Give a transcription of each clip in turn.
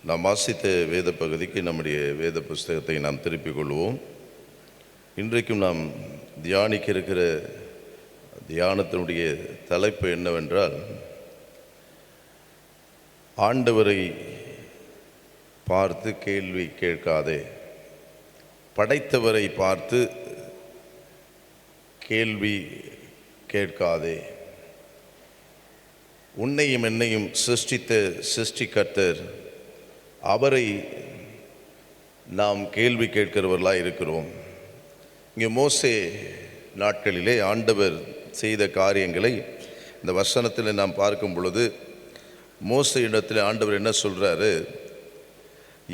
நாம் வாசித்த வேத பகுதிக்கு நம்முடைய வேத புஸ்தகத்தை நாம் திருப்பிக் கொள்வோம். இன்றைக்கும் நாம் தியானிக்க இருக்கிற தியானத்தினுடைய தலைப்பு என்னவென்றால், ஆண்டவரை பார்த்து கேள்வி கேட்காதே. படைத்தவரை பார்த்து கேள்வி கேட்காதே. உன்னையும் என்னையும் சிருஷ்டித்த சிருஷ்டிகர்த்தர், அவரை நாம் கேள்வி கேட்கிறவர்களாக இருக்கிறோம். இங்கே மோசே நாட்களிலே ஆண்டவர் செய்த காரியங்களை இந்த வசனத்தில் நாம் பார்க்கும் பொழுது, மோசே இடத்துல ஆண்டவர் என்ன சொல்கிறாரு?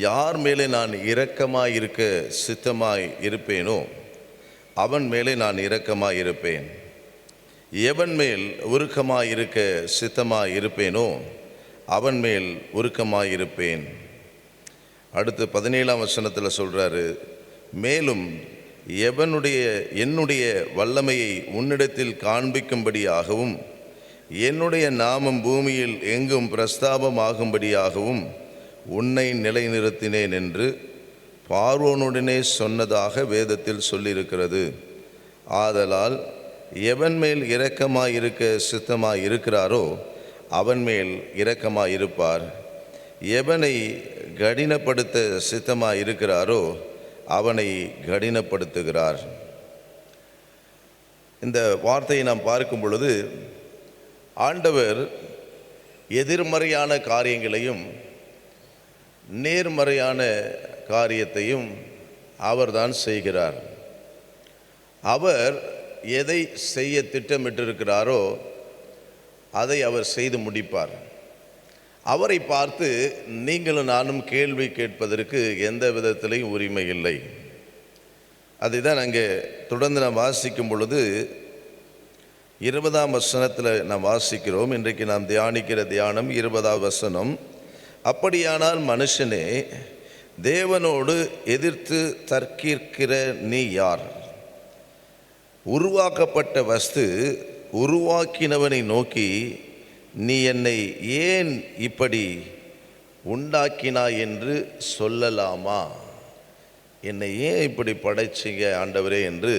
யார் மேலே நான் இரக்கமாய் இருக்க சித்தமாய் இருப்பேனோ அவன் மேலே நான் இரக்கமாய் இருப்பேன். எவன் மேல் உருக்கமாய் இருக்க சித்தமாய் இருப்பேனோ அவன் மேல் உருக்கமாய் இருப்பேன். அடுத்து 17ஆம் வசனத்தில் சொல்கிறாரு, மேலும் என்னுடைய வல்லமையை உன்னிடத்தில் காண்பிக்கும்படியாகவும் என்னுடைய நாமம் பூமியில் எங்கும் பிரஸ்தாபமாகும்படியாகவும் உன்னை நிலைநிறுத்தினேன் என்று பார்வோனுடனே சொன்னதாக வேதத்தில் சொல்லியிருக்கிறது. ஆதலால் எவன் மேல் இரக்கமாயிருக்க சித்தமாய் இருக்கிறாரோ அவன் மேல் இரக்கமாயிருப்பார். எவனை கடினப்படுத்த சித்தமாய் இருக்கிறாரோ அவனை கடினப்படுத்துகிறார். இந்த வார்த்தையை நாம் பார்க்கும் பொழுது, ஆண்டவர் எதிர்மறையான காரியங்களையும் நேர்மறையான காரியத்தையும் அவர்தான் செய்கிறார். அவர் எதை செய்ய திட்டமிட்டிருக்கிறாரோ அதை அவர் செய்து முடிப்பார். அவரை பார்த்து நீங்களும் நானும் கேள்வி கேட்பதற்கு எந்த விதத்திலையும் உரிமை இல்லை. அதுதான் அங்கே தொடர்ந்து நாம் வாசிக்கும் பொழுது 20ஆம் வசனத்தில் நாம் வாசிக்கிறோம். இன்றைக்கு நாம் தியானிக்கிற தியானம் 20ஆம் வசனம். அப்படியானால் மனுஷனே, தேவனோடு எதிர்த்து தர்க்கிக்கிற நீ யார்? உருவாக்கப்பட்ட வஸ்து உருவாக்கினவனை நோக்கி, நீ என்னை ஏன் இப்படி உண்டாக்கினாய் என்று சொல்லலாமா? என்னை ஏன் இப்படி படைச்சிங்க ஆண்டவரே என்று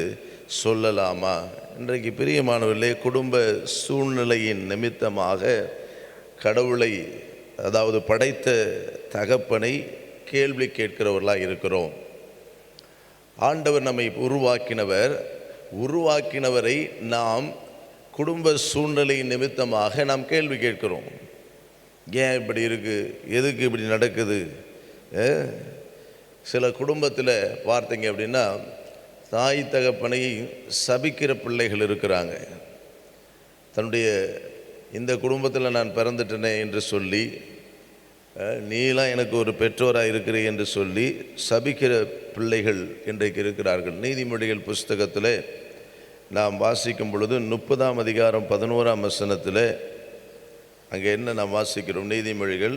சொல்லலாமா? இன்றைக்கு பிரியமானவர்களே, குடும்ப சூழ்நிலையின் நிமித்தமாக கடவுளை, அதாவது படைத்த தகப்பனை கேள்வி கேட்கிறவர்களாக இருக்கிறோம். ஆண்டவர் நம்மை உருவாக்கினவரை நாம் குடும்ப சூழ்நிலை நிமித்தமாக நாம் கேள்வி கேட்கிறோம். ஏன் இப்படி இருக்குது? எதுக்கு இப்படி நடக்குது? சில குடும்பத்தில் பார்த்தீங்க அப்படின்னா, தாய் தகப்பனை சபிக்கிற பிள்ளைகள் இருக்கிறாங்க. தன்னுடைய இந்த குடும்பத்தில் நான் பிறந்துட்டேனே என்று சொல்லி, நீலாம் எனக்கு ஒரு பெற்றோராக இருக்கிறீ என்று சொல்லி சபிக்கிற பிள்ளைகள் இன்றைக்கு இருக்கிறார்கள். நீதிமொழிகள் புஸ்தகத்தில் நாம் வாசிக்கும் பொழுது 30ஆம் அதிகாரம் 11ஆம் வசனத்தில் அங்கே என்ன நாம் வாசிக்கிறோம்? நீதிமொழிகள்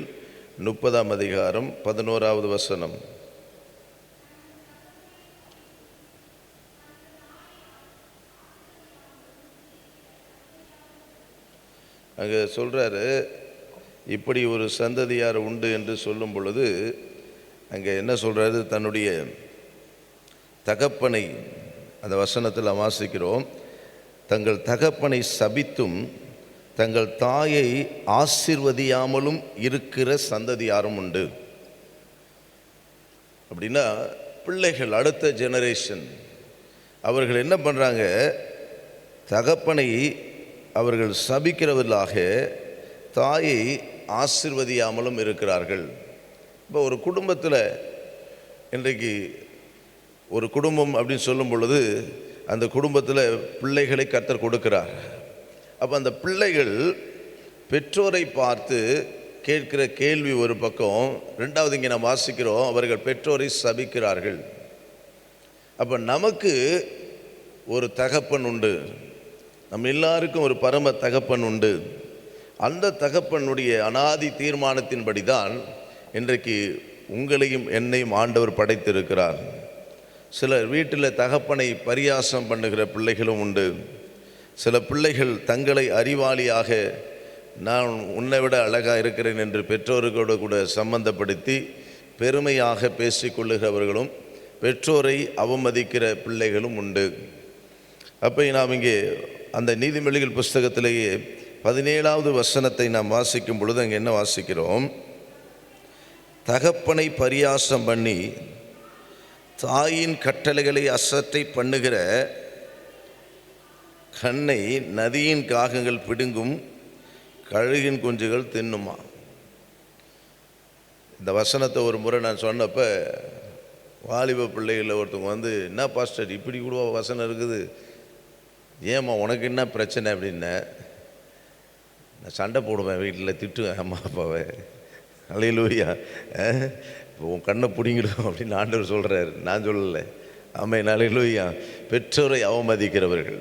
30ஆம் அதிகாரம் 11ஆவது வசனம். அங்கே சொல்கிறாரு, இப்படி ஒரு சந்ததியார் உண்டு என்று சொல்லும் பொழுது அங்கே என்ன சொல்கிறாரு? தன்னுடைய தகப்பனை, அந்த வசனத்தில் வாசிக்கிறோம், தங்கள் தகப்பனை சபித்தும் தங்கள் தாயை ஆசீர்வதியாமலும் இருக்கிற சந்ததியாரும் உண்டு. அப்படின்னா பிள்ளைகள், அடுத்த ஜெனரேஷன், அவர்கள் என்ன பண்ணுறாங்க? தகப்பனை அவர்கள் சபிக்கிறவர்களாக தாயை ஆசீர்வதியாமலும் இருக்கிறார்கள். இப்போ ஒரு குடும்பத்தில், இன்றைக்கு ஒரு குடும்பம் அப்படின்னு சொல்லும் பொழுது அந்த குடும்பத்தில் பிள்ளைகளை கர்த்தர் கொடுக்கிறார். அப்போ அந்த பிள்ளைகள் பெற்றோரை பார்த்து கேட்கிற கேள்வி ஒரு பக்கம், ரெண்டாவது இங்கே நாம் வாசிக்கிறோம், அவர்கள் பெற்றோரை சபிக்கிறார்கள். அப்போ நமக்கு ஒரு தகப்பன் உண்டு, நம்ம எல்லாருக்கும் ஒரு பரம தகப்பன் உண்டு. அந்த தகப்பனுடைய அனாதி தீர்மானத்தின்படி தான் இன்றைக்கு உங்களையும் என்னையும் ஆண்டவர் படைத்திருக்கிறார். சிலர் வீட்டில் தகப்பனை பரியாசம் பண்ணுகிற பிள்ளைகளும் உண்டு. சில பிள்ளைகள் தங்களை அறிவாளியாக நான் உன்னை விட அழகாக இருக்கிறேன் என்று பெற்றோர்களோடு கூட சம்பந்தப்படுத்தி பெருமையாக பேசிக்கொள்ளுகிறவர்களும் பெற்றோரை அவமதிக்கிற பிள்ளைகளும் உண்டு. அப்போ நாம் இங்கே அந்த நீதிமொழிகள் புஸ்தகத்திலேயே 17வது வசனத்தை நாம் வாசிக்கும் பொழுது அங்கே என்ன வாசிக்கிறோம்? தகப்பனை பரியாசம் பண்ணி தாயின் கட்டளைகளை அசட்டை பண்ணுகிற கண்ணை நதியின் காகங்கள் பிடுங்கும், கழுகின் குஞ்சுகள் தின்னுமா. இந்த வசனத்தை ஒரு முறை நான் சொன்னப்போ வாலிப பிள்ளைகளில் ஒருத்தவங்க வந்து, என்ன பாஸ்டர் இப்படி கூட வசனம் இருக்குது, ஏம்மா உனக்கு என்ன பிரச்சனை அப்படின்ன. நான் சண்டை போடுவேன், வீட்டில் திட்டுவேன் அம்மா அப்பாவை. அல்லேலூயா. இப்போ உன் கண்ணை பிடிங்கிடும் அப்படின்னு ஆண்டவர் சொல்கிறார், நான் சொல்லலை. ஆமென், அல்லேலூயா. பெற்றோரை அவமதிக்கிறவர்கள்,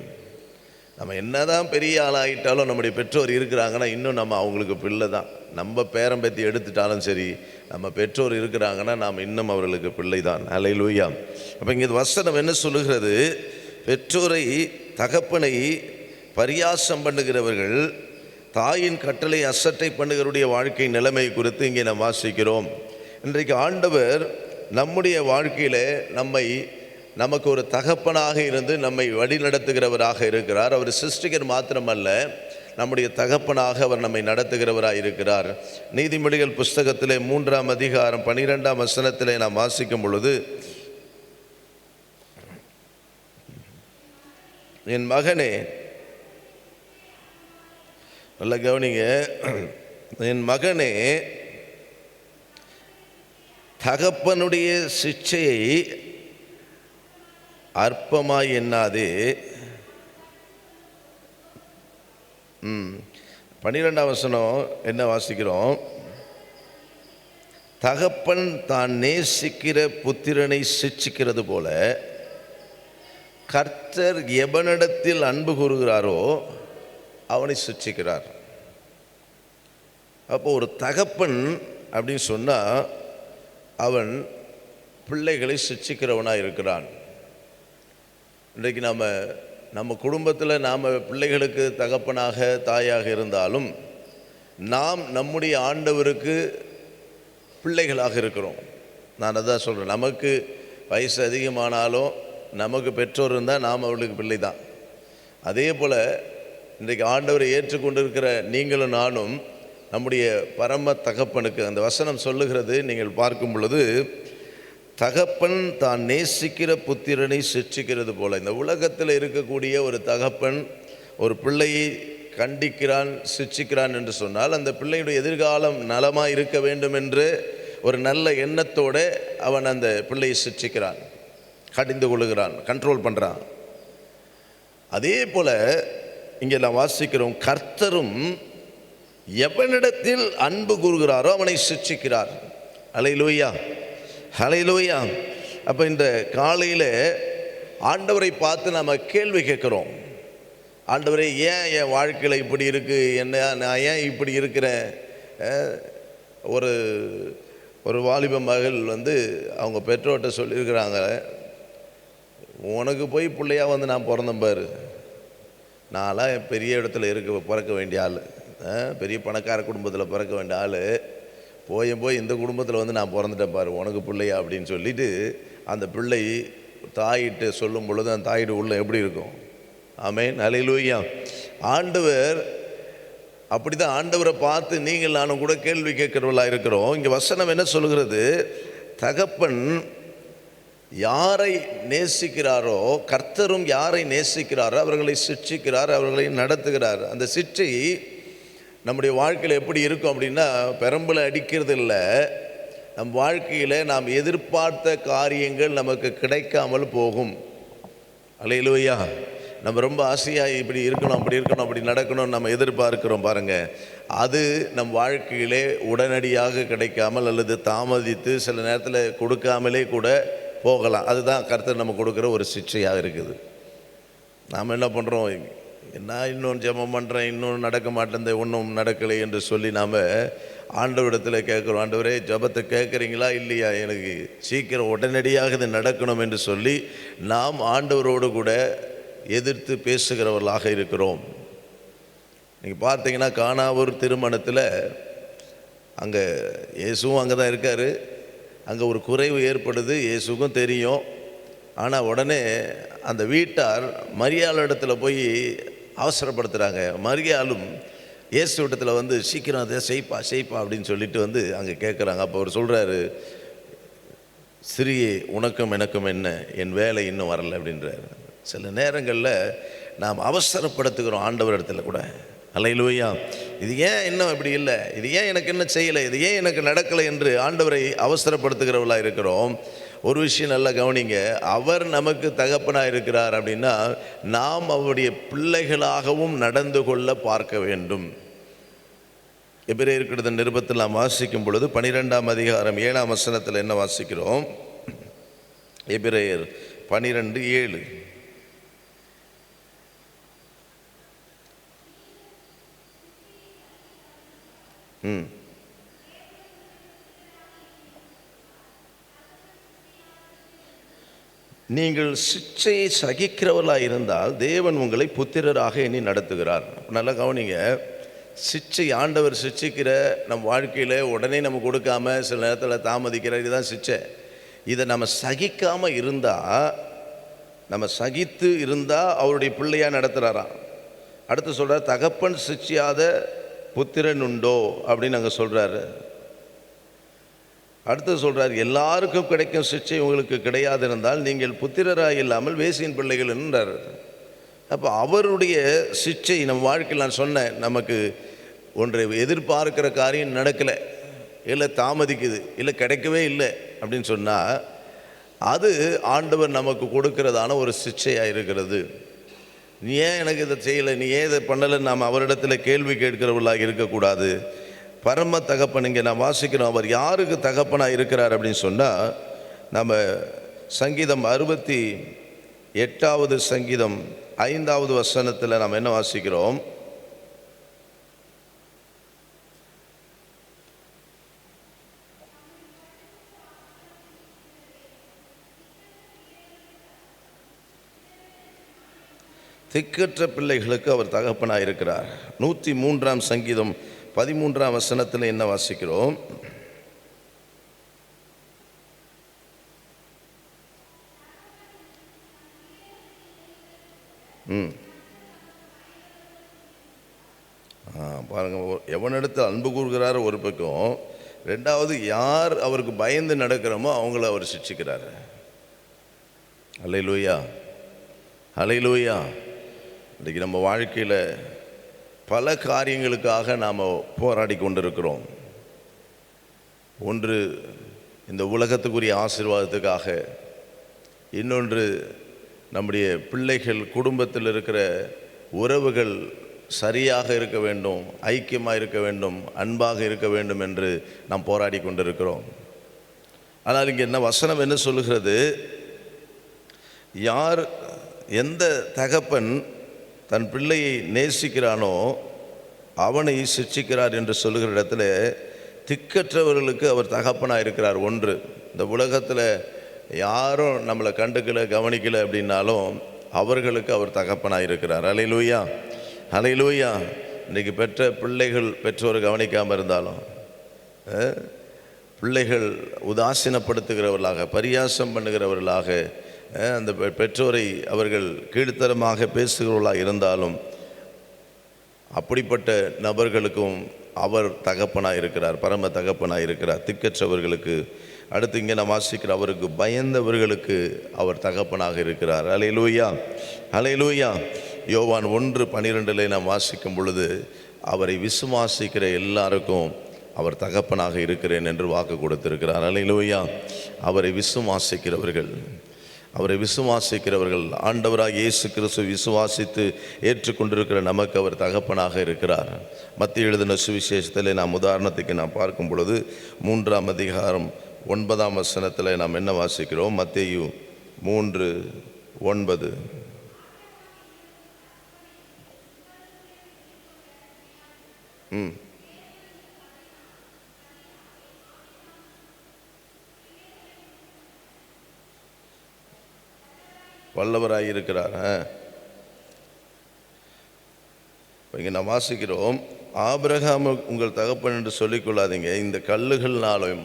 நம்ம என்னதான் பெரிய ஆளாகிட்டாலும் நம்முடைய பெற்றோர் இருக்கிறாங்கன்னா இன்னும் நம்ம அவங்களுக்கு பிள்ளை தான். நம்ம பேரம் பற்றி எடுத்துட்டாலும் சரி, நம்ம பெற்றோர் இருக்கிறாங்கன்னா நாம் இன்னும் அவர்களுக்கு பிள்ளை தான். அல்லேலூயா. அப்போ இங்கே வசனம் என்ன சொல்லுகிறது? பெற்றோரை தகப்பனை பரியாசம் பண்ணுகிறவர்கள் தாயின் கட்டளை அசட்டை பண்ணுகிறவருடைய வாழ்க்கை நிலைமை குறித்து இங்கே நாம் வாசிக்கிறோம். இன்றைக்கு ஆண்டவர் நம்முடைய வாழ்க்கையில் நமக்கு ஒரு தகப்பனாக இருந்து நம்மை வழி நடத்துகிறவராக இருக்கிறார். அவர் சிருஷ்டிகர் மாத்திரமல்ல, நம்முடைய தகப்பனாக அவர் நம்மை நடத்துகிறவராக இருக்கிறார். நீதிமொழிகள் புஸ்தகத்திலே 3ஆம் அதிகாரம் 12ஆம் வசனத்திலே நாம் வாசிக்கும் பொழுது, என் மகனே, நல்ல கவனிங்க, என் மகனே, தகப்பனுடைய சிட்சையை அற்பமாய் எண்ணாதே. 12ஆம் வசனம் என்ன வாசிக்கிறோம்? தகப்பன் தான் நேசிக்கிற புத்திரனை சிட்சிக்கிறது போல கர்த்தர் எவனிடத்தில் அன்பு கூறுகிறாரோ அவனை சிட்சிக்கிறார். அப்போ ஒரு தகப்பன் அப்படின்னு சொன்னால் அவன் பிள்ளைகளை சிட்சிக்கிறவனாக இருக்கிறான். இன்றைக்கு நம்ம குடும்பத்தில் நாம் பிள்ளைகளுக்கு தகப்பனாக தாயாக இருந்தாலும் நாம் நம்முடைய ஆண்டவருக்கு பிள்ளைகளாக இருக்கிறோம். நான் அதான் சொல்கிறேன், நமக்கு வயசு அதிகமானாலும் நமக்கு பெற்றோர் இருந்தால் நாம் அவர்களுக்கு பிள்ளை தான். அதே போல் இன்றைக்கு ஆண்டவரை ஏற்றுக்கொண்டிருக்கிற நீங்களும் நானும் நம்முடைய பரம தகப்பனுக்கு, அந்த வசனம் சொல்லுகிறது, நீங்கள் பார்க்கும் பொழுது, தகப்பன் தான் நேசிக்கிற புத்திரனை சிட்சிக்கிறது போல. இந்த உலகத்தில் இருக்கக்கூடிய ஒரு தகப்பன் ஒரு பிள்ளையை கண்டிக்கிறான், சிட்சிக்கிறான் என்று சொன்னால் அந்த பிள்ளையுடைய எதிர்காலம் நலமாக இருக்க வேண்டும் என்று ஒரு நல்ல எண்ணத்தோடு அவன் அந்த பிள்ளையை சிட்சிக்கிறான், கடிந்து கொள்ளுகிறான், கண்ட்ரோல் பண்ணுறான். அதே போல் இங்கே நான் வாசிக்கிறோம், கர்த்தரும் எவனிடத்தில் அன்பு கூறுகிறாரோ அவனை சிட்சிக்கிறார். அல்லேலூயா, அல்லேலூயா. அப்போ இந்த காலையில் ஆண்டவரை பார்த்து நம்ம கேள்வி கேட்குறோம். ஆண்டவரே, ஏன் என் வாழ்க்கையில் இப்படி இருக்குது, நான் ஏன் இப்படி இருக்கிறேன்? ஒரு வாலிப மகள் அவங்க பெற்றோர்கிட்ட சொல்லியிருக்கிறாங்க, உனக்கு போய் பிள்ளையாக நான் பிறந்தேன் பாரு, நான்லாம் பெரிய இடத்துல பிறக்க வேண்டிய ஆள், பெரிய பணக்கார குடும்பத்தில் பிறக்க வேண்டிய ஆள், போய் இந்த குடும்பத்தில் நான் பிறந்துட்டேன் பாரு, உனக்கு பிள்ளையா அப்படின்னு சொல்லிட்டு அந்த பிள்ளை தாயிட்டு சொல்லும் பொழுது அந்த தாயிட்டு உள்ள எப்படி இருக்கும்? ஆமென், அல்லேலூயா. ஆண்டவர் அப்படி தான், ஆண்டவரை பார்த்து நீங்கள் நானும் கூட கேள்வி கேட்கிறவர்களாக இருக்கிறோம். இங்கே வசனம் என்ன சொல்கிறது? தகப்பன் யாரை நேசிக்கிறாரோ, கர்த்தரும் யாரை நேசிக்கிறாரோ அவர்களை சிட்சிக்கிறார், அவர்களை நடத்துகிறார். அந்த சிட்சை நம்முடைய வாழ்க்கையில் எப்படி இருக்கும் அப்படின்னா, பெரம்புல அடிக்கிறது இல்லை, நம் வாழ்க்கையில் நாம் எதிர்பார்த்த காரியங்கள் நமக்கு கிடைக்காமல் போகும். அல்லேலூயா. நம்ம ரொம்ப ஆசையாக இப்படி இருக்கணும், அப்படி இருக்கணும், அப்படி நடக்கணும்னு நம்ம எதிர்பார்க்கிறோம் பாருங்கள், அது நம் வாழ்க்கையிலே உடனடியாக கிடைக்காமல் அல்லது தாமதித்து சில நேரத்தில் கொடுக்காமலே கூட போகலாம். அதுதான் கர்த்தர் நம்ம கொடுக்குற ஒரு சிக்ஷையாக இருக்குது. நாம் என்ன பண்ணுறோம், நான் இன்னும் ஜெபம் பண்ணுறேன், இன்னும் நடக்க மாட்டேன், ஒன்றும் நடக்கலை என்று சொல்லி நாம் ஆண்டவரிடத்தில் கேட்குறோம், ஆண்டவரே ஜெபத்தை கேட்குறீங்களா இல்லையா, எனக்கு சீக்கிரம் உடனடியாக இது நடக்கணும் என்று சொல்லி நாம் ஆண்டவரோடு கூட எதிர்த்து பேசுகிறவர்களாக இருக்கிறோம். நீங்கள் பார்த்தீங்கன்னா கானாவூர் திருமணத்தில் அங்கே இயேசுவும் அங்கே தான் இருக்கார். அங்கே ஒரு குறைவு ஏற்படுது, இயேசுக்கும் தெரியும். ஆனால் உடனே அந்த வீட்டார் மரியாள் இடத்துல போய் அவசரப்படுத்துகிறாங்க. மரியாளும் இயேசு இடத்துல வந்து சீக்கிரம் அதை செய்ப்பா அப்படின்னு சொல்லிட்டு வந்து அங்கே கேட்குறாங்க. அப்போ அவர் சொல்கிறாரு, சிறியே உனக்கும் எனக்கும் என்ன, என் வேலை இன்னும் வரலை அப்படின்றார். சில நேரங்களில் நாம் அவசரப்படுத்துகிறோம் ஆண்டவர் இடத்துல கூட. அல்லேலூயா. இது ஏன் இன்னும் இப்படி இல்லை, இது ஏன் எனக்கு என்ன செய்யலை, இது ஏன் எனக்கு நடக்கலை என்று ஆண்டவரை அவசரப்படுத்துகிறவர்களாக இருக்கிறோம். ஒரு விஷயம் நல்லா கவனிங்க, அவர் நமக்கு தகப்பனாக இருக்கிறார் அப்படின்னா நாம் அவருடைய பிள்ளைகளாகவும் நடந்து கொள்ள பார்க்க வேண்டும். எபிரேயர் நிருபத்தில் நாம் வாசிக்கும் பொழுது 12ஆம் அதிகாரம் 7ஆம் வசனத்தில் என்ன வாசிக்கிறோம்? எபிரேயர் 12:7. நீங்கள் சிட்சையை சகிக்கிறவர்களாக இருந்தால் தேவன் உங்களை புத்திரராக எண்ணி நடத்துகிறார். நல்லா கவனிங்க, சிட்சை ஆண்டவர் சிட்சிக்கிற நம் வாழ்க்கையில் உடனே நம்ம கொடுக்காம சில நேரத்தில் தாமதிக்கிற இதுதான் சிட்சை. இதை நம்ம சகிக்காமல் இருந்தால், நம்ம சகித்து இருந்தால் அவருடைய பிள்ளையாக நடத்துகிறாராம். அடுத்து சொல்கிறார், தகப்பன் சிட்சியாத புத்திரன் உண்டோ அப்படின்னு அங்கே சொல்கிறாரு. அடுத்து சொல்கிறார், எல்லாருக்கும் கிடைக்கும் சிட்சை உங்களுக்கு கிடையாது இருந்தால் நீங்கள் புத்திரராக இல்லாமல் வேசியின் பிள்ளைகள் என்றார். அப்போ அவருடைய சிட்சை நம் வாழ்க்கையில், நான் சொன்னேன், நமக்கு ஒன்றை எதிர்பார்க்கிற காரியம் நடக்கலை, இல்லை தாமதிக்குது, இல்லை கிடைக்கவே இல்லை அப்படின்னு சொன்னால் அது ஆண்டவர் நமக்கு கொடுக்கிறதான ஒரு சிட்சையாக இருக்கிறது. நீ ஏன் எனக்கு இதை செய்யலை, நீ ஏன் இதை பண்ணலைன்னு நாம் அவரிடத்தில் கேள்வி கேட்கிறவர்களாக இருக்கக்கூடாது. பரம தகப்பன் இங்கே நான் வாசிக்கிறோம். அவர் யாருக்கு தகப்பனாக இருக்கிறார் அப்படின்னு சொன்னால், நம்ம சங்கீதம் 68வது சங்கீதம் 5வது வசனத்தில் நாம் என்ன வாசிக்கிறோம்? திக்கற்ற பிள்ளைகளுக்கு அவர் தகப்பனாக இருக்கிறார். 103ஆம் சங்கீதம் 13ஆம் வசனத்தில் என்ன வாசிக்கிறோம்? பாருங்க, எவனிடத்தில் அன்பு கூறுகிறார் ஒரு பக்கம், ரெண்டாவது யார் அவருக்கு பயந்து நடக்கிறோமோ அவங்கள அவர் சிட்சிக்கிறார். அல்லேலூயா, அல்லேலூயா. இன்றைக்கி நம்ம வாழ்க்கையில் பல காரியங்களுக்காக நாம் போராடி கொண்டிருக்கிறோம். ஒன்று இந்த உலகத்துக்குரிய ஆசீர்வாதத்துக்காக, இன்னொன்று நம்முடைய பிள்ளைகள் குடும்பத்தில் இருக்கிற உறவுகள் சரியாக இருக்க வேண்டும், ஐக்கியமாக இருக்க வேண்டும், அன்பாக இருக்க வேண்டும் என்று நாம் போராடி கொண்டிருக்கிறோம். ஆனால் இங்கே என்ன வசனம் என்ன சொல்லுகிறது? யார், எந்த தகப்பன் தன் பிள்ளையை நேசிக்கிறானோ அவனை சிட்சிக்கிறார் என்று சொல்லுகிற இடத்துல திக்கற்றவர்களுக்கு அவர் தகப்பனாக இருக்கிறார். ஒன்று, இந்த உலகத்தில் யாரும் நம்மளை கண்டுக்கலை கவனிக்கலை அப்படின்னாலும் அவர்களுக்கு அவர் தகப்பனாக இருக்கிறார். அல்லேலூயா, அல்லேலூயா. இன்றைக்கி பெற்ற பிள்ளைகள் பெற்றோர் கவனிக்காமல் இருந்தாலும், பிள்ளைகள் உதாசீனப்படுத்துகிறவர்களாக, பரியாசம் பண்ணுகிறவர்களாக, அந்த பெற்றோரை அவர்கள் கீழ்த்தரமாக பேசுகிறவர்களாக இருந்தாலும் அப்படிப்பட்ட நபர்களுக்கும் அவர் தகப்பனாக இருக்கிறார், பரம தகப்பனாக இருக்கிறார், திக்கற்றவர்களுக்கு. அடுத்து இங்கே நான் வாசிக்கிற, அவருக்கு பயந்தவர்களுக்கு அவர் தகப்பனாக இருக்கிறார். அல்லேலூயா, அல்லேலூயா. யோவான் 1:12 நாம் வாசிக்கும் பொழுது, அவரை விசுவாசிக்கிற எல்லாருக்கும் அவர் தகப்பனாக இருக்கிறேன் என்று வாக்கு கொடுத்திருக்கிறார். அல்லேலூயா. அவரை விசுவாசிக்கிறவர்கள் ஆண்டவராக இயேசு கிறிஸ்து விசுவாசித்து ஏற்றுக்கொண்டிருக்கிற நமக்கு அவர் தகப்பனாக இருக்கிறார். மத்திய எழுதின சுவிசேஷத்தில் நாம் உதாரணத்துக்கு நாம் பார்க்கும் பொழுது 3ஆம் அதிகாரம் 9ஆம் வசனத்தில் நாம் என்ன வாசிக்கிறோம்? மத்தேயு 3:9. வல்லவராயிருக்கிறார். இங்கே நாம் வாசிக்கிறோம், ஆபிரகாம் உங்கள் தகப்பன் என்று சொல்லிக்கொள்ளாதீங்க, இந்த கல்லுகள்னாலும்.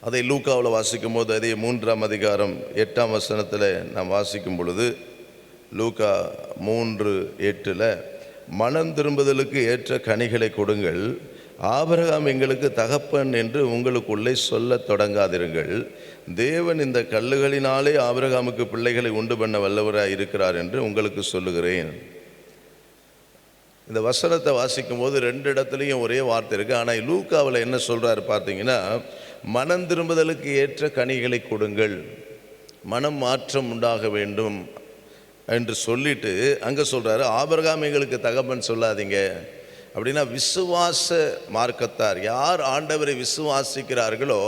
அதை லூக்காவில் வாசிக்கும் போது அதே 3ஆம் அதிகாரம் 8ஆம் வசனத்தில் நாம் வாசிக்கும் பொழுது, லூக்கா 3:8, மனம் திரும்புதலுக்கு ஏற்ற கனிகளை கொடுங்கள், ஆபிரகாம் எங்களுக்கு தகப்பன் என்று உங்களுக்குள்ளே சொல்ல தொடங்காதிருங்கள், தேவன் இந்த கல்லுகளினாலே ஆபிரகாமுக்கு பிள்ளைகளை உண்டு பண்ண வல்லவராக இருக்கிறார் என்று உங்களுக்கு சொல்லுகிறேன். இந்த வசனத்தை வாசிக்கும் போது 2 இடத்துலையும் ஒரே வார்த்தை இருக்குது. ஆனால் லூக்காவில் என்ன சொல்கிறாரு பார்த்தீங்கன்னா, மனம் திரும்புதலுக்கு ஏற்ற கனிகளை கொடுங்கள், மனம் மாற்றம் உண்டாக வேண்டும் என்று சொல்லிட்டு அங்கே சொல்கிறாரு, ஆபிரகாம் எங்களுக்கு தகப்பன் சொல்லாதீங்க. அப்படின்னா விசுவாச மார்க்கத்தார் யார் ஆண்டவரை விசுவாசிக்கிறார்களோ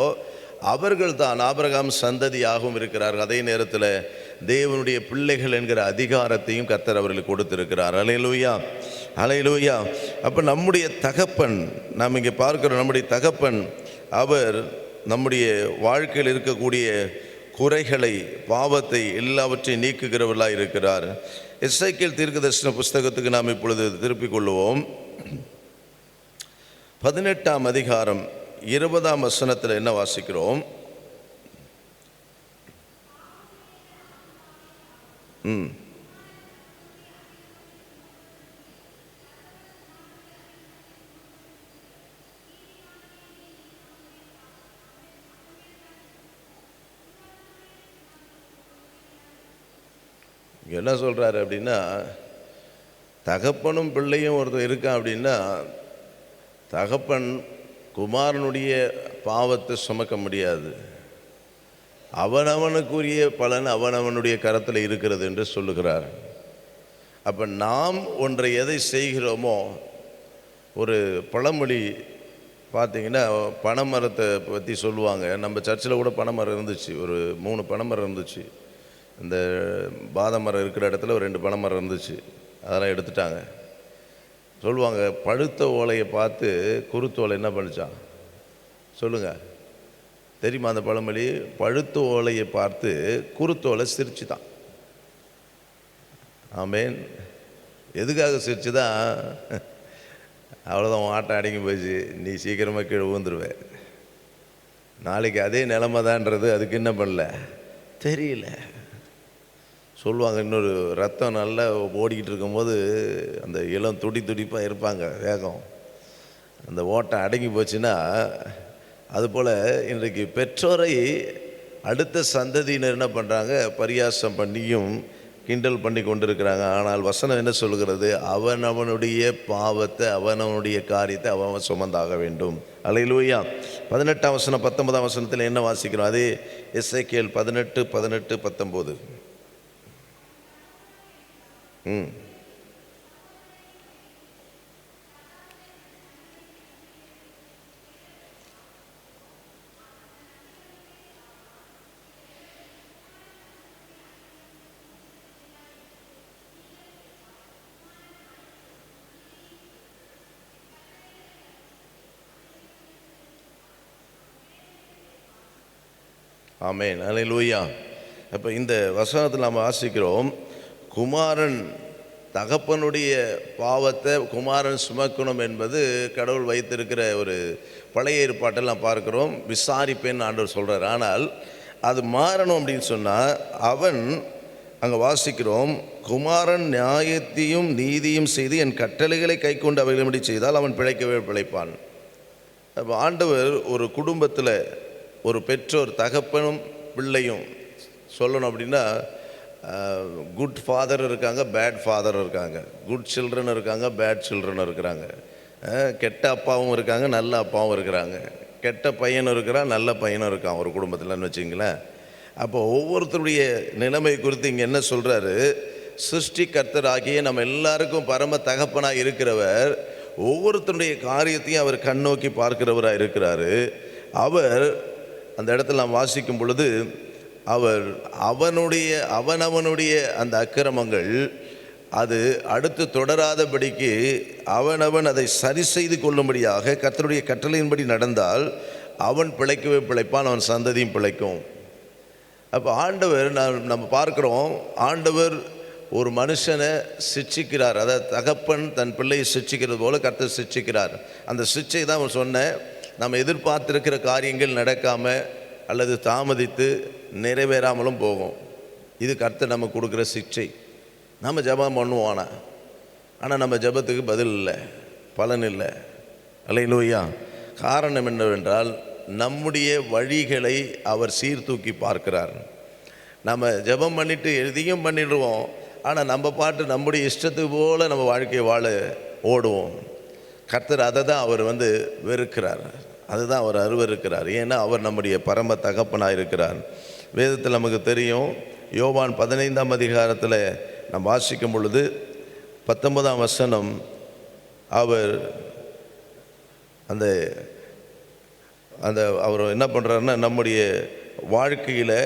அவர்கள் தான் ஆபிரகாம் சந்ததியாகவும் இருக்கிறார்கள். அதே நேரத்தில் தேவனுடைய பிள்ளைகள் என்கிற அதிகாரத்தையும் கர்த்தர் அவர்களுக்கு கொடுத்திருக்கிறார். அல்லேலூயா, அல்லேலூயா. அப்போ நம்முடைய தகப்பன், நாம் இங்கே பார்க்கிறோம், நம்முடைய தகப்பன் அவர் நம்முடைய வாழ்க்கையில் இருக்கக்கூடிய குறைகளை, பாவத்தை எல்லாவற்றையும் நீக்குகிறவர்களாக இருக்கிறார். எசேக்கியேல் தீர்க்கதரிசன புஸ்தகத்துக்கு நாம் இப்பொழுது திருப்பிக் கொள்வோம். 18ஆம் அதிகாரம் 20ஆம் வசனத்தில் என்ன வாசிக்கிறோம்? என்ன சொல்கிறாரு அப்படின்னா, தகப்பனும் பிள்ளையும் ஒருத்தர் இருக்கான் அப்படின்னா, தகப்பன் குமாரனுடைய பாவத்தை சுமக்க முடியாது, அவனவனுக்குரிய பலன் அவனவனுடைய கரத்தில் இருக்கிறது என்று சொல்லுகிறார். அப்போ நாம் ஒன்றை எதை செய்கிறோமோ, ஒரு பழமொழி பார்த்திங்கன்னா, பனைமரத்தை பற்றி சொல்லுவாங்க. நம்ம சர்ச்சில் கூட பனைமரம் இருந்துச்சு, ஒரு 3 பனைமரம் இருந்துச்சு. இந்த பாதாம் மரம் இருக்கிற இடத்துல ஒரு 2 பனைமரம் இருந்துச்சு, அதெல்லாம் எடுத்துட்டாங்க. சொல்லுவாங்க, பழுத்த ஓலையை பார்த்து குருத்தோலை என்ன பண்ணிச்சான் சொல்லுங்கள், தெரியுமா அந்த பழமொழி? பழுத்த ஓலையை பார்த்து குருத்தோலை சிரிச்சுதான். ஆமேன். எதுக்காக சிரிச்சுதான்? அவ்வளோதான், ஆட்டம் அடங்கி போச்சு, நீ சீக்கிரமாக கீழே விழுந்துருவே, நாளைக்கு அதே நிலைமை தான்றது அதுக்கு என்ன பண்ணல தெரியல. சொல்லுவாங்க, இன்னொரு ரத்தம் நல்லா ஓடிக்கிட்டு இருக்கும்போது அந்த இளம் துடிப்பாக இருப்பாங்க, வேகம், அந்த ஓட்டம் அடங்கி போச்சுன்னா, அதுபோல் இன்றைக்கு பெற்றோரை அடுத்த சந்ததியினர் என்ன பண்ணுறாங்க, பரியாசம் பண்ணியும் கிண்டல் பண்ணி கொண்டிருக்கிறாங்க. ஆனால் வசனம் என்ன சொல்கிறது? அவனவனுடைய பாவத்தை, அவனவனுடைய காரியத்தை அவன் சுமந்தாக வேண்டும். அல்லேலூயா. 18ஆம் வசனம் 19ஆம் வசனத்தில் என்ன வாசிக்கிறோம்? அதே எசேக்கியேல் 18:19. ஆமென், அல்லேலூயா. அப்போ இந்த வசனத்தில் நாம் வாசிக்கிறோம், குமாரன் தகப்பனுடைய பாவத்தை குமாரன் சுமக்கணும் என்பது கடவுள் வைத்திருக்கிற ஒரு பழைய ஏற்பாட்டில் நாம் பார்க்கிறோம். விசாரிப்பேன்னு ஆண்டவர் சொல்கிறார். ஆனால் அது மாறணும் அப்படின்னு சொன்னால், அவன் அங்கே வாசிக்கிறோம், குமாரன் நியாயத்தையும் நீதியும் செய்து என் கட்டளைகளை கை கொண்டு அவைகளபடி செய்தால் அவன் பிழைக்கவே பிழைப்பான். அப்போ ஆண்டவர் ஒரு குடும்பத்தில் ஒரு பெற்றோர், தகப்பனும் பிள்ளையும் சொல்லணும் அப்படின்னா, குட் ஃபாதர் இருக்காங்க, பேட் ஃபாதர் இருக்காங்க, குட் சில்ட்ரன் இருக்காங்க, பேட் சில்ட்ரன் இருக்கிறாங்க, கெட்ட அப்பாவும் இருக்காங்க, நல்ல அப்பாவும் இருக்கிறாங்க, கெட்ட பையனும் இருக்கிறான், நல்ல பையனும் இருக்கான் ஒரு குடும்பத்தில்னு வச்சிங்களேன். அப்போ ஒவ்வொருத்தருடைய நிலைமை குறித்து இங்கே என்ன சொல்கிறாரு? சிருஷ்டிகர்த்தர் ஆகிய நம்ம எல்லாருக்கும் பரம தகப்பனாக இருக்கிறவர் ஒவ்வொருத்தருடைய காரியத்தையும் அவர் கண்ணோக்கி பார்க்கிறவராக இருக்கிறாரு. அவர் அந்த இடத்துல நாம் வாசிக்கும் பொழுது, அவர் அவனவனுடைய அந்த அக்கிரமங்கள் அது அடுத்து தொடராதபடிக்கு அவனவன் அதை சரி செய்து கொள்ளும்படியாக கர்த்தருடைய கட்டளையின்படி நடந்தால் அவன் பிழைக்கவே பிழைப்பான், அவன் சந்ததியும் பிழைக்கும். அப்போ ஆண்டவர் நம்ம பார்க்குறோம், ஆண்டவர் ஒரு மனுஷனை சிட்சிக்கிறார். அதாவது தகப்பன் தன் பிள்ளையை சிட்சிக்கிறது போல கர்த்தர் சிட்சிக்கிறார். அந்த சிட்சை தான் அவர் சொன்னேன், நம்ம எதிர்பார்த்திருக்கிற காரியங்கள் நடக்காமல் அல்லது தாமதித்து நிறைவேறாமலும் போகும். இது கர்த்தர் நம்ம கொடுக்குற சிட்சை. நம்ம ஜெபம் பண்ணுவோம், ஆனால் நம்ம ஜெபத்துக்கு பதில் இல்லை, பலன் இல்லை. அல்லேலூயா. காரணம் என்னவென்றால் நம்முடைய வழிகளை அவர் சீர்தூக்கி பார்க்கிறார். நம்ம ஜெபம் பண்ணிவிட்டு எதையும் பண்ணிடுவோம், ஆனால் நம்ம பாட்டு நம்முடைய இஷ்டத்துக்கு போல் நம்ம வாழ்க்கையை வாழ ஓடுவோம். கர்த்தர் அதை தான் அவர் வெறுக்கிறார், அதுதான் அவர் அருவருக்கிறார். ஏன்னா அவர் நம்முடைய பரம தகப்பனாக இருக்கிறார். வேதத்தில் நமக்கு தெரியும், யோவான் 15ஆம் அதிகாரத்தில் நாம் வாசிக்கும் பொழுது 19ஆம் வசனம், அவர் அவர் என்ன பண்ணுறாருன்னா, நம்முடைய வாழ்க்கையில்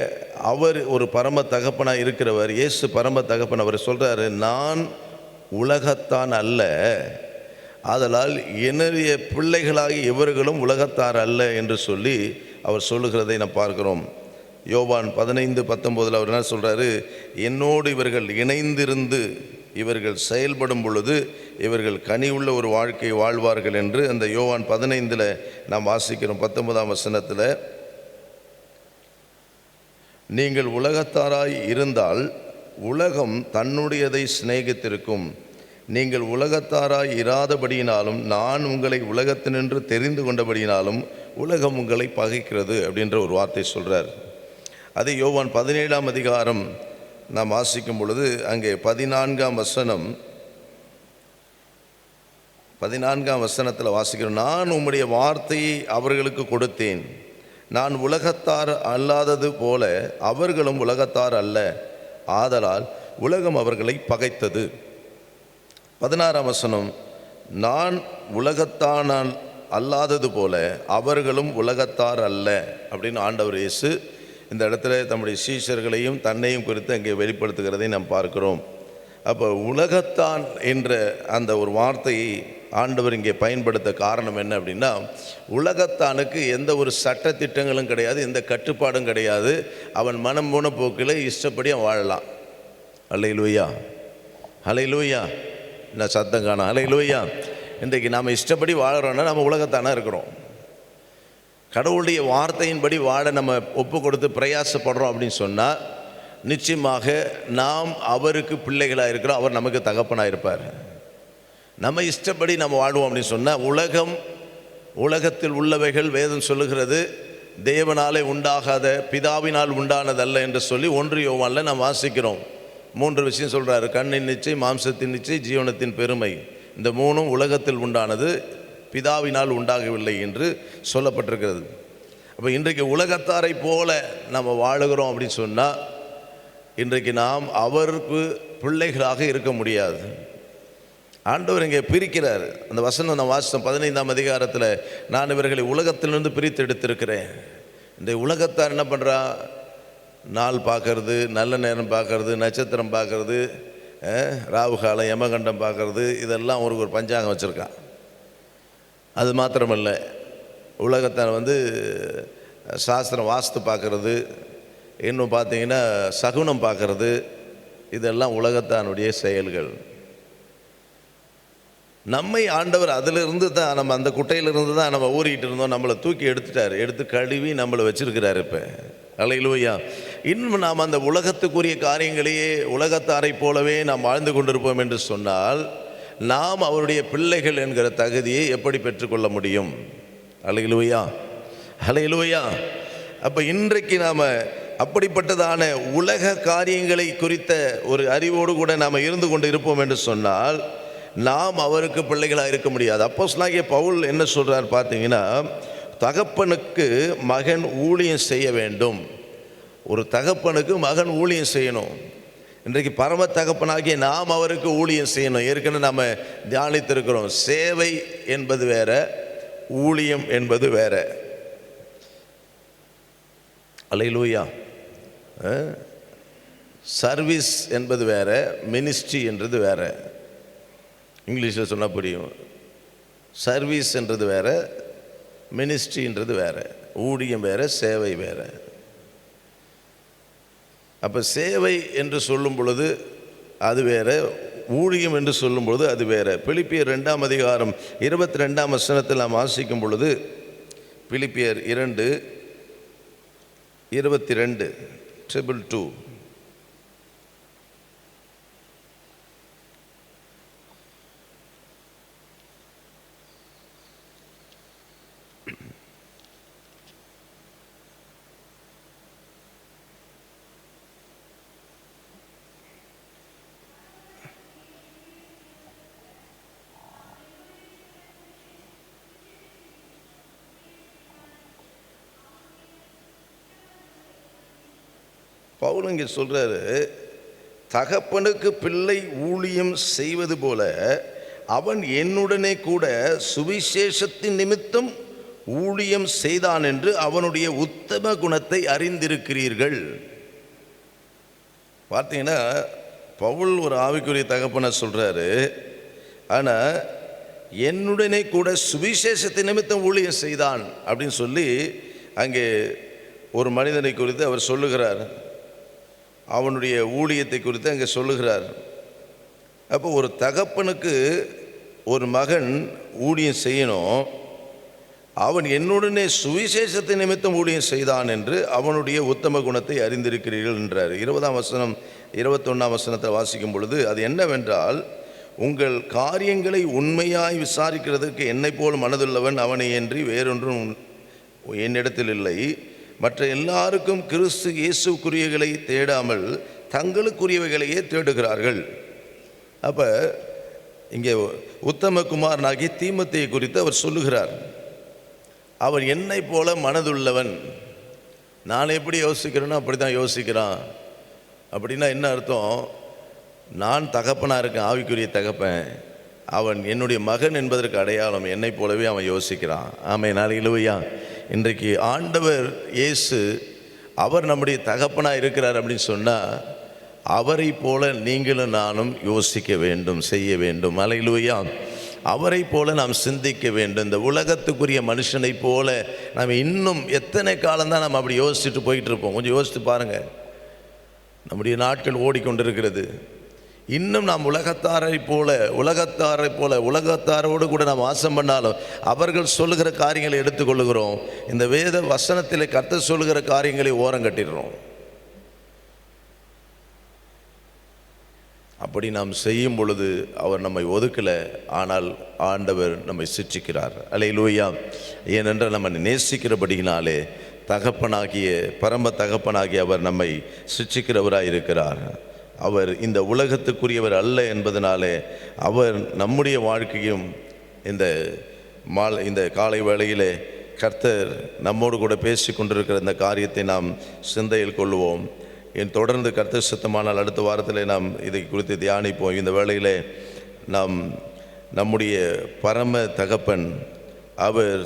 அவர் ஒரு பரம தகப்பனாக இருக்கிறவர். இயேசு பரம தகப்பன். அவர் சொல்கிறாரு, நான் உலகத்தான் அல்ல, ஆதலால் என்னுடைய பிள்ளைகளாகி இவர்களும் உலகத்தார் அல்ல என்று சொல்லி அவர் சொல்லுகிறதை நாம் பார்க்கிறோம். யோவான் 15:19 அவர் என்ன சொல்கிறாரு, என்னோடு இவர்கள் இணைந்திருந்து இவர்கள் செயல்படும் பொழுது இவர்கள் கனி உள்ள ஒரு வாழ்க்கை வாழ்வார்கள் என்று அந்த யோவான் 15 நாம் வாசிக்கிறோம். 19ஆம் வசனத்தில், நீங்கள் உலகத்தாராய் இருந்தால் உலகம் தன்னுடையதை சிநேகித்திருக்கும், நீங்கள் உலகத்தாராய் இராதபடியினாலும் நான் உங்களை உலகத்தினின்று தெரிந்து கொண்டபடியினாலும் உலகம் உங்களை பகைக்கிறது அப்படின்ற ஒரு வார்த்தை சொல்கிறார். அதே யோவான் 17ஆம் அதிகாரம் நாம் வாசிக்கும் பொழுது அங்கே 14ஆம் வசனத்தில் வாசிக்கிறோம், நான் உம்முடைய வார்த்தையை அவர்களுக்கு கொடுத்தேன், நான் உலகத்தார் அல்லாதது போல அவர்களும் உலகத்தார் அல்ல, ஆதலால் உலகம் அவர்களை பகைத்தது. 16ஆம் வசனம், நான் உலகத்தானால் அல்லாதது போல அவர்களும் உலகத்தார் அல்ல அப்படின்னு ஆண்டவர் இயேசு இந்த இடத்துல தம்முடைய சீஷர்களையும் தன்னையும் குறித்து அங்கே வெளிப்படுத்துகிறதை நாம் பார்க்கிறோம். அப்போ உலகத்தான் என்ற அந்த ஒரு வார்த்தையை ஆண்டவர் இங்கே பயன்படுத்த காரணம் என்ன அப்படின்னா, உலகத்தானுக்கு எந்த ஒரு சட்டத்திட்டங்களும் கிடையாது, எந்த கட்டுப்பாடும் கிடையாது. அவன் மனம் போன போக்கில் இஷ்டப்படி அவன் வாழலாம். அல்லேலூயா, அல்லேலூயா. என்ன சத்தம் காணோம்? அல்லேலூயா. இன்றைக்கு நாம் இஷ்டப்படி வாழறோன்னா நம்ம உலகத்தானா இருக்கிறோம். கடவுளுடைய வார்த்தையின்படி வாழ நம்ம ஒப்பு கொடுத்து பிரயாசப்படுறோம் அப்படின்னு சொன்னால் நிச்சயமாக நாம் அவருக்கு பிள்ளைகளாக இருக்கிறோம், அவர் நமக்கு தகப்பனாக இருப்பார். நம்ம இஷ்டப்படி நம்ம வாழ்வோம் அப்படின்னு சொன்னால் உலகத்தில் உள்ளவைகள் வேதம் சொல்லுகிறது தேவனாலே உண்டாகாத பிதாவினால் உண்டானதல்ல என்று சொல்லி 1 யோவானில் நாம் வாசிக்கிறோம். 3 விஷயம் சொல்கிறாரு, கண்ணின் நிச்சை, மாம்சத்தின் நிச்சை, ஜீவனத்தின் பெருமை. இந்த 3ம் உலகத்தில் உண்டானது, பிதாவினால் உண்டாகவில்லை என்று சொல்லப்பட்டிருக்கிறது. அப்போ இன்றைக்கு உலகத்தாரை போல நம்ம வாழுகிறோம் அப்படின்னு சொன்னால் இன்றைக்கு நாம் அவருக்கு பிள்ளைகளாக இருக்க முடியாது. ஆண்டவர் இங்கே பிரிக்கிறார். அந்த வசனம் நான் வாசித்தோம் 15ஆம் அதிகாரத்தில், நான் இவர்களை உலகத்திலிருந்து பிரித்து எடுத்திருக்கிறேன். இந்த உலகத்தார் என்ன பண்ணுறா, நாள் பார்க்கறது, நல்ல நேரம் பார்க்கறது, நட்சத்திரம் பார்க்கறது, ராவு காலம், யமகண்டம் பார்க்கறது, இதெல்லாம் ஒரு பஞ்சாங்கம் வச்சுருக்கான். அது மாத்திரமல்ல, உலகத்தார் சாஸ்திரம் வாஸ்து பார்க்கறது, இன்னும் பார்த்தீங்கன்னா சகுனம் பார்க்கறது, இதெல்லாம் உலகத்தானுடைய செயல்கள். நம்மை ஆண்டவர் அதிலிருந்து தான், நம்ம அந்த குட்டையிலிருந்து தான் நம்ம ஊறிக்கிட்டு இருந்தோம், நம்மளை தூக்கி எடுத்து கழுவி நம்மளை வச்சிருக்கிறார். இப்போ அல்லேலூயா. இன்னும் நாம் அந்த உலகத்துக்குரிய காரியங்களையே உலகத்தாரை போலவே நாம் வாழ்ந்து கொண்டிருப்போம் என்று சொன்னால் நாம் அவருடைய பிள்ளைகள் என்கிற தகுதியை எப்படி பெற்றுக்கொள்ள முடியும்? அல்லேலூயா, அல்லேலூயா. அப்போ இன்றைக்கு நாம் அப்படிப்பட்டதான உலக காரியங்களை குறித்த ஒரு அறிவோடு கூட நாம் இருந்து கொண்டு இருப்போம் என்று சொன்னால் நாம் அவருக்கு பிள்ளைகளாக இருக்க முடியாது. அப்போஸ்தலனாகிய பவுல் என்ன சொல்கிறார் பார்த்தீங்கன்னா, தகப்பனுக்கு மகன் ஊழியம் செய்ய வேண்டும். ஒரு தகப்பனுக்கு மகன் ஊழியம் செய்யணும். இன்றைக்கு பரம தகப்பனாகிய நாம் அவருக்கு ஊழியம் செய்யணும். ஏற்கனவே நாம் தியானித்திருக்கிறோம், சேவை என்பது வேற, ஊழியம் என்பது வேற. அல்லேலூயா. சர்வீஸ் என்பது வேற, மினிஸ்ட்ரி என்றது வேற. இங்கிலீஷில் சொன்னால் புரியும். சர்வீஸ் என்றது வேற, மினிஸ்ட்ரின்றது வேற. ஊழியம் வேற, சேவை வேற. அப்போ சேவை என்று சொல்லும் பொழுது அது வேற, ஊழியம் என்று சொல்லும்பொழுது அது வேற. பிலிப்பியர் 2ஆம் அதிகாரம் 22ஆம் வசனத்தில் நாம் வாசிக்கும் பொழுது, பிலிப்பியர் 2:22 222 பவுல் இங்கே சொல்றாரு, தகப்பனுக்கு பிள்ளை ஊழியம் செய்வது போல அவன் என்னுடனே கூட சுவிசேஷத்தின் நிமித்தம் ஊழியம் செய்தான் என்று அவனுடைய உத்தம குணத்தை அறிந்திருக்கிறீர்கள். பார்த்தீங்கன்னா பவுல் ஒரு ஆவிக்குரிய தகப்பனை சொல்றாரு, ஆனால் என்னுடனே கூட சுவிசேஷத்தின் நிமித்தம் ஊழியம் செய்தான் அப்படின்னு சொல்லி அங்கே ஒரு மனிதனை குறித்து அவர் சொல்லுகிறார். அவனுடைய ஊழியத்தை குறித்து அங்கே சொல்லுகிறார். அப்போ ஒரு தகப்பனுக்கு ஒரு மகன் ஊழியம் செய்யணும், அவன் என்னுடனே சுவிசேஷத்தை நிமித்தம் ஊழியம் செய்தான் என்று அவனுடைய உத்தம குணத்தை அறிந்திருக்கிறீர்கள் என்றார். 20ஆம் வசனம் 21ஆம் வசனத்தை வாசிக்கும் பொழுது, அது என்னவென்றால், உங்கள் காரியங்களை உண்மையாய் விசாரிக்கிறதுக்கு என்னை போல் மனதுள்ளவன் அவனை என்று வேறொன்றும் என்னிடத்தில் இல்லை. மற்ற எல்லாருக்கும் கிறிஸ்து இயேசுக்குரியவைகளை தேடாமல் தங்களுக்குரியவைகளையே தேடுகிறார்கள். அப்போ இங்கே உத்தம குமாரனாகி தீமோத்தேயை குறித்து அவர் சொல்லுகிறார், அவன் என்னை போல மனதுள்ளவன். நான் எப்படி யோசிக்கிறேனோ அப்படி தான் யோசிக்கிறான். அப்படின்னா என்ன அர்த்தம்? நான் தகப்பனாக இருக்கேன், ஆவிக்குரிய தகப்பன். அவன் என்னுடைய மகன் என்பதற்கு அடையாளம், என்னை போலவே அவன் யோசிக்கிறான். ஆமென், அல்லேலூயா. இன்றைக்கு ஆண்டவர் இயேசு அவர் நம்முடைய தகப்பனாக இருக்கிறார் அப்படின்னு சொன்னால், அவரை போல நீங்களும் நானும் யோசிக்க வேண்டும், செய்ய வேண்டும். அல்லேலூயா. அவரை போல நாம் சிந்திக்க வேண்டும். இந்த உலகத்துக்குரிய மனுஷனை போல நாம் இன்னும் எத்தனை காலம்தான் நம்ம அப்படி யோசிச்சுட்டு போயிட்டு இருப்போம்? கொஞ்சம் யோசித்து பாருங்கள். நம்முடைய நாட்கள் ஓடிக்கொண்டிருக்கிறது. இன்னும் நாம் உலகத்தாரை போல உலகத்தாரோடு கூட நாம் வாசம் பண்ணாலும் அவர்கள் சொல்லுகிற காரியங்களை எடுத்துக்கொள்ளுகிறோம். இந்த வேத வசனத்தில் கர்த்தர் சொல்லுகிற காரியங்களை ஓரங்கட்டிடுறோம். அப்படி நாம் செய்யும் பொழுது அவர் நம்மை ஒதுக்கலை, ஆனால் ஆண்டவர் நம்மை சிட்சிக்கிறார். அல்லேலூயா. ஏனென்றால் நம்ம நேசிக்கிறபடியினாலே தகப்பனாகிய பரம தகப்பனாகிய அவர் நம்மை சிட்சிக்கிறவராக இருக்கிறார். அவர் இந்த உலகத்துக்குரியவர் அல்ல என்பதனாலே அவர் நம்முடைய வாழ்க்கையும் இந்த காலை வேளையிலே கர்த்தர் நம்மோடு கூட பேசி கொண்டிருக்கிற இந்த காரியத்தை நாம் சிந்தையில் கொள்வோம். தொடர்ந்து கர்த்தர் சித்தமானால் அடுத்த வாரத்தில் நாம் இதை குறித்து தியானிப்போம். இந்த வேளையிலே நாம் நம்முடைய பரம தகப்பன் அவர்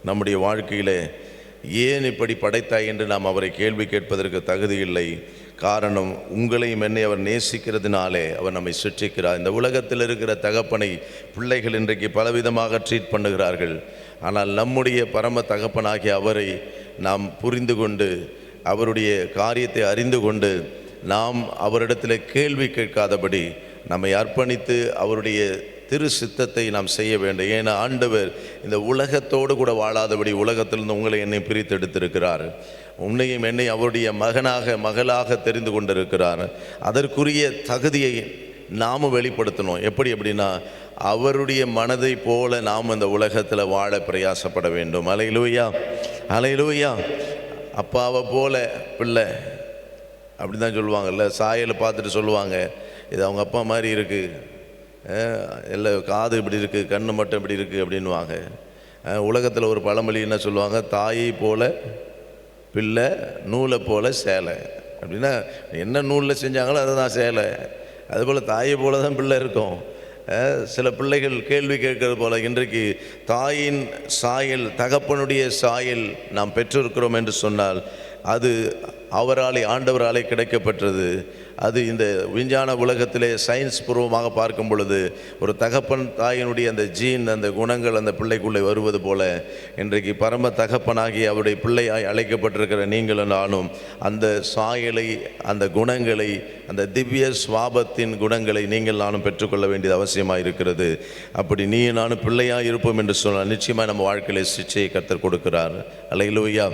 நம்முடைய வாழ்க்கையிலே ஏன் இப்படி படைத்தாய் என்று நாம் அவரை கேள்வி கேட்பதற்கு தகுதி இல்லை. காரணம், உங்களையும் என்னை அவர் நேசிக்கிறதுனாலே அவர் நம்மை சிட்சிக்கிறார். இந்த உலகத்தில் இருக்கிற தகப்பனை பிள்ளைகள் இன்றைக்கு பலவிதமாக ட்ரீட் பண்ணுகிறார்கள். ஆனால் நம்முடைய பரம தகப்பனாகிய அவரை நாம் புரிந்து கொண்டு அவருடைய காரியத்தை அறிந்து கொண்டு நாம் அவரிடத்தில் கேள்வி கேட்காதபடி நம்மை அர்ப்பணித்து அவருடைய திரு சித்தத்தை நாம் செய்ய வேண்டும். ஏன்னா ஆண்டவர் இந்த உலகத்தோடு கூட வாழாதபடி உலகத்திலிருந்து உங்களை என்னை பிரித்து எடுத்திருக்கிறார். உன்னையும் என்னை அவருடைய மகளாக தெரிந்து கொண்டிருக்கிறார். அதற்குரிய தகுதியை நாமும் வெளிப்படுத்தணும். எப்படி அப்படின்னா, அவருடைய மனதை போல நாம் இந்த உலகத்தில் வாழ பிரயாசப்பட வேண்டும். அல்லேலூயா, அல்லேலூயா. அப்பாவை போல பிள்ளை அப்படி தான் சொல்லுவாங்கல்ல, சாயலை பார்த்துட்டு சொல்லுவாங்க, இது அவங்க அப்பா மாதிரி இருக்குது, எல்லாம் காது இப்படி இருக்குது, கண்ணு மட்டும் இப்படி இருக்குது அப்படின்வாங்க. உலகத்தில் ஒரு பழமொழி என்ன சொல்லுவாங்க, தாயை போல பிள்ளை, நூலை போல சேலை. அப்படின்னா என்ன நூலில் செஞ்சாங்களோ அதை தான் சேலை. அதுபோல் தாயை போல தான் பிள்ளை இருக்கும். சில பிள்ளைகள் கேள்வி கேட்கறது போல இன்றைக்கு தாயின் சாயல், தகப்பனுடைய சாயல் நாம் பெற்றிருக்கிறோம் என்று சொன்னால் அது அவராலே, ஆண்டவராலே கிடைக்கப்பட்டது. அது இந்த விஞ்ஞான உலகத்திலே சயின்ஸ் பூர்வமாக பார்க்கும் பொழுது ஒரு தகப்பன் தாயினுடைய அந்த ஜீன், அந்த குணங்கள் அந்த பிள்ளைக்குள்ளே வருவது போல இன்றைக்கு பரம தகப்பனாகி அவருடைய பிள்ளையாய் அழைக்கப்பட்டிருக்கிற நீங்களும் நானும் அந்த சாயலை, அந்த குணங்களை, அந்த திவ்ய சுவாபத்தின் குணங்களை நீங்கள் நானும் பெற்றுக்கொள்ள வேண்டியது அவசியமாக இருக்கிறது. அப்படி நீ நானும் பிள்ளையாக இருப்போம் என்று சொன்னால் நிச்சயமாக நம்ம வாழ்க்கையில சிக்ஷையை கர்த்தர் கொடுக்கிறார். அல்லேலூயா.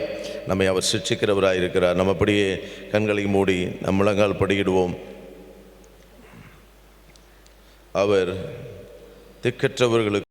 நம்மை அவர் சிக்ஷிக்கிறவராக இருக்கிறார். நம்ம அப்படியே கண்களை மூடி நம் முழங்கால் படியிடுவோம். அவர் திக்கற்றவர்களுக்கு